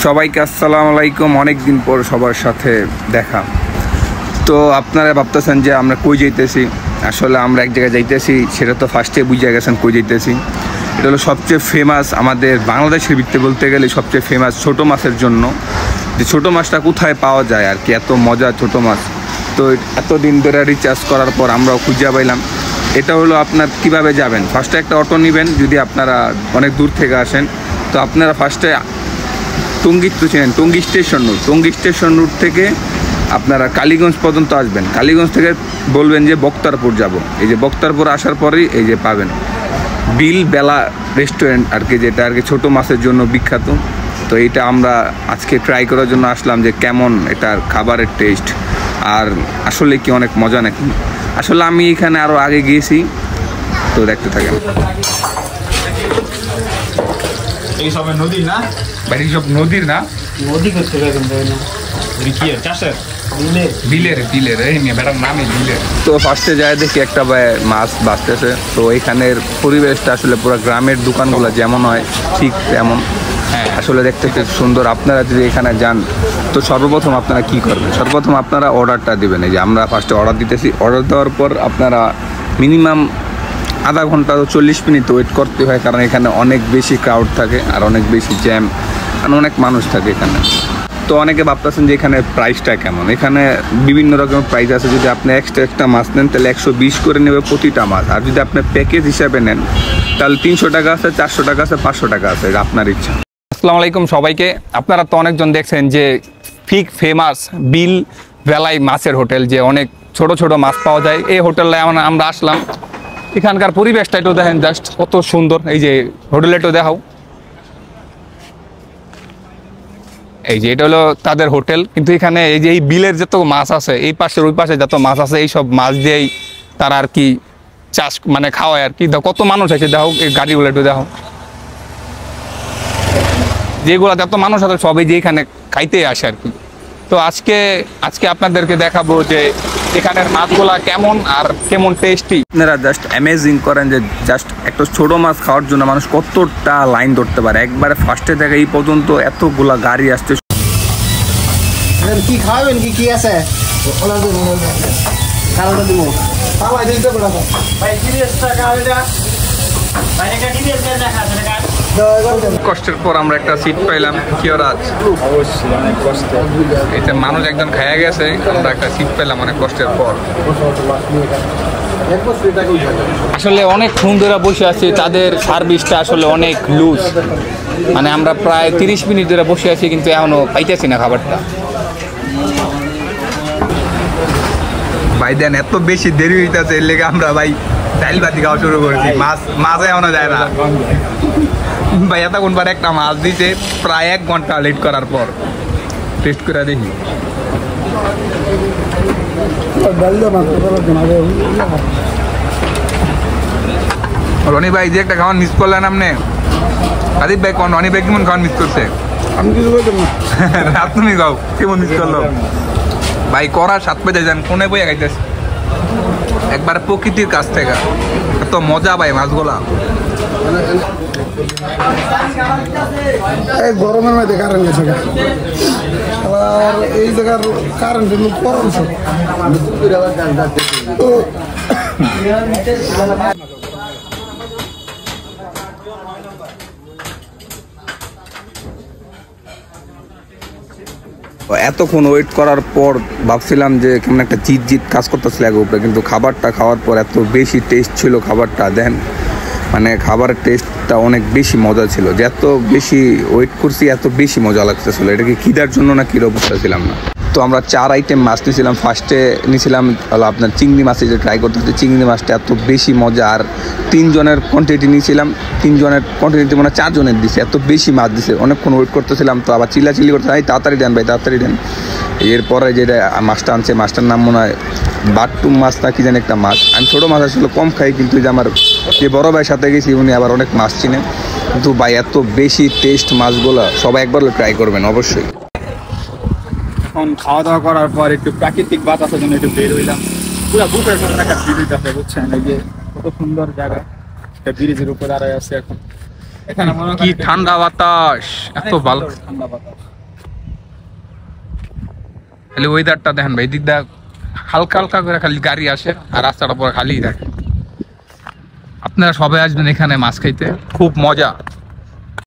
সবাইকে আসসালামু আলাইকুম। অনেকদিন পর সবার সাথে দেখা। তো আপনারা ভাবতেছেন যে আমরা কই যাইতেছি। আসলে আমরা এক জায়গায় যাইতেছি, সেটা তো ফার্স্টে বুঝে গেছেন কই যাইতেছি। এটা হলো সবচেয়ে ফেমাস আমাদের বাংলাদেশের ভিত্তিতে বলতে গেলে সবচেয়ে ফেমাস ছোট মাছের জন্য, যে ছোটো মাছটা কোথায় পাওয়া যায় আর কি, এত মজা ছোটো মাছ। তো এতদিন ধরে রিচার্জ করার পর আমরাও খুঁজে পাইলাম। এটা হলো আপনার কিভাবে যাবেন, ফার্স্টে একটা অটো নেবেন। যদি আপনারা অনেক দূর থেকে আসেন তো আপনারা ফার্স্টে টঙ্গী তো চেনেন, টঙ্গী স্টেশন রুট থেকে আপনারা কালীগঞ্জ পর্যন্ত আসবেন। কালীগঞ্জ থেকে বলবেন যে বক্তারপুর যাব। এই যে বক্তারপুর আসার পরেই এই যে পাবেন বিল বেলা রেস্টুরেন্ট আর কি, যেটা আর কি ছোটো মাছের জন্য বিখ্যাত। তো এইটা আমরা আজকে ট্রাই করার জন্য আসলাম যে কেমন এটার খাবারের টেস্ট, আর আসলে কি অনেক মজা নাকি। আসলে আমি এখানে আরও আগে গিয়েছি, তো দেখতে থাকেন। এই সব নদীর না বাড়ি সব নদীর না, নদী করতে কি চাষের বিলের এই নিয়ে বেটার নামই বিলের। তো ফার্স্টে যায় দেখি একটা মাছ বাঁচতেছে। তো এখানের পরিবেশটা আসলে পুরো গ্রামের দোকানগুলো যেমন হয় ঠিক তেমন। আসলে দেখতে খুব সুন্দর। আপনারা যদি এখানে যান তো সর্বপ্রথম আপনারা কি করবেন, সর্বপ্রথম আপনারা অর্ডারটা দেবেন। এই যে আমরা ফার্স্টে অর্ডার দিতেছি। অর্ডার দেওয়ার পর আপনারা মিনিমাম আধা ঘন্টা 40 মিনিট ওয়েট করতে হয়, কারণ এখানে অনেক বেশি ক্রাউড থাকে আর অনেক বেশি জ্যাম, আর অনেক মানুষ থাকে এখানে। তো অনেকে ভাবতেছেন যে এখানে প্রাইসটা কেমন। এখানে বিভিন্ন রকমের প্রাইস আছে। যদি আপনি এক্সট্রা মাছ নেন তাহলে 120 করে নেবে প্রতিটা মাছ, আর যদি আপনি প্যাকেজ হিসাবে নেন তাহলে 300 টাকা আছে, 400 টাকা আছে, 500 টাকা আছে, এটা আপনার ইচ্ছা। আসসালামু আলাইকুম সবাইকে। আপনারা তো অনেকজন দেখছেন যে ফেমাস বিল বেলাই মাছের হোটেল, যে অনেক ছোট ছোট মাছ পাওয়া যায়। এই হোটেলে আমরা আসলাম। এখানকার পরিবেশটা একটু দেখেন, জাস্ট কত সুন্দর। এই যে হোটেলে একটু দেখাও, এই যে এটা হলো তাদের হোটেল। কিন্তু এখানে এই যে এই বিলের যত মাছ আছে, এই পাশের ওই পাশে যত মাছ আছে, এই সব মাছ দিয়েই তারা আর কি চাষ মানে খাওয়ায় আর কি। কত মানুষ আছে দেখো, এই গাড়িগুলো একটু দেখো, যেগুলো যত মানুষ আছে সবাই যে এখানে খাইতে আসে আর কি। তো আজকে আপনাদেরকে দেখাবো যে এখানের মাছগুলা কেমন আর কেমন টেস্টি। আপনারা জাস্ট অ্যামেজিং করেন যে জাস্ট একটা ছোটো মাছ খাওয়ার জন্য মানুষ কতটা লাইন ধরতে পারে। একবারে ফার্স্টে থেকে এই পর্যন্ত এতগুলা গাড়ি আসছে। কি খাওয়াবেন, কি আছে কষ্টের পর আমরা একটা সিট পাইলাম। কি ওরা অবশ্যই অনেক কষ্ট, এটা মানুষ একজন খাইয়া গেছে, আমরা একটা সিট পেলাম অনেক কষ্টের পর। আসলে অনেক ক্ষণ ধরে বসে আছি, তাদের সার্ভিসটা আসলে অনেক লুজ। মানে আমরা প্রায় 30 মিনিট ধরে বসে আছি, কিন্তু এখনো পাইতেছি না খাবারটা। ভাই দেন এত বেশি দেরি হইতেছে, এর লেগে আমরা ভাই ডাইল ভাতি খাওয়া শুরু করেছি। মাছ এখনো যায় না ভাই। এতক্ষণ পর একটা মাছ দিতে প্রায় 1 ঘন্টা লেট করার পর টেস্ট করে দেখি। রনি ভাই যে একটা খাওয়ান মিস করলেন আপনি। আদিব ভাই কোন রনি ভাই কেমন খাওয়ান মিস করছে? আমি কিছু বলতাম না, তুমি খাও কেমন মিস করলো ভাই? করা 7 পেজে যান, কোনে বইয়া খাইতেছে একবার প্রকৃতির কাছ থেকে। এত মজা ভাই মাছগুলা। এই গরমের মধ্যে কারেন্ট গেছে, আর এই জায়গার কারেন্ট গরম সব। এতক্ষণ ওয়েট করার পর ভাবছিলাম যে কেমন একটা জিত কাজ করতেছিল এক উপরে, কিন্তু খাবারটা খাওয়ার পর এত বেশি টেস্ট ছিল খাবারটা। দেন মানে খাবারের টেস্টটা অনেক বেশি মজা ছিল, যে এত বেশি ওয়েট করছি এত বেশি মজা লাগতেছিল। এটা কি খিদার জন্য না কিরো বুঝতেছিলাম না। তো আমরা 4 আইটেম মাছ নিয়েছিলাম। ফার্স্টে নিয়েছিলাম হলো আপনার চিংড়ি মাছ, যে ট্রাই করতে হচ্ছে। চিংড়ি মাছটা এত বেশি মজা। আর 3 জনের কোয়ান্টিটি নিয়েছিলাম, 3 জনের কোয়ান্টিটি মানে 4 জনের দিছে, এত বেশি মাছ দিছে। অনেকক্ষণ ওয়েট করতেছিলাম, তো আবার চিল্লি করতে হয় তাড়াতাড়ি দেন ভাই তাড়াতাড়ি দেন। এরপরে যেটা মাছটা আনছে, মাছটার নাম মনে হয় বাট্টুম মাছ না কি জানি একটা মাছ। আমি ছোটো মাছ আসলে কম খাই, কিন্তু যে আমার যে বড়ো ভাইয়ের সাথে গেছি উনি আবার অনেক মাছ চিনে। কিন্তু ভাই এত বেশি টেস্ট মাছগুলো, সবাই একবার ট্রাই করবেন অবশ্যই। এখন খাওয়া দাওয়া করার পর একটু প্রাকৃতিক বাতাসের জন্য একটু বের হইলাম। পুরো বুকের মধ্যে একটা ফিল হইতেছে, বুঝছেন? এই যে কত সুন্দর জায়গা, একটা ব্রিজের উপর দাঁড়ায় আছে এখন। এখানে মনে কি ঠান্ডা বাতাস, এত ভালো ঠান্ডা বাতাস। খালি ওয়েদারটা দেখেন ভাই, দিক দেখ হালকা হালকা করে খালি গাড়ি আসে আর রাস্তাটা পরে খালি থাকে। আপনারা সবাই আসবেন এখানে মাছ খাইতে, খুব মজা।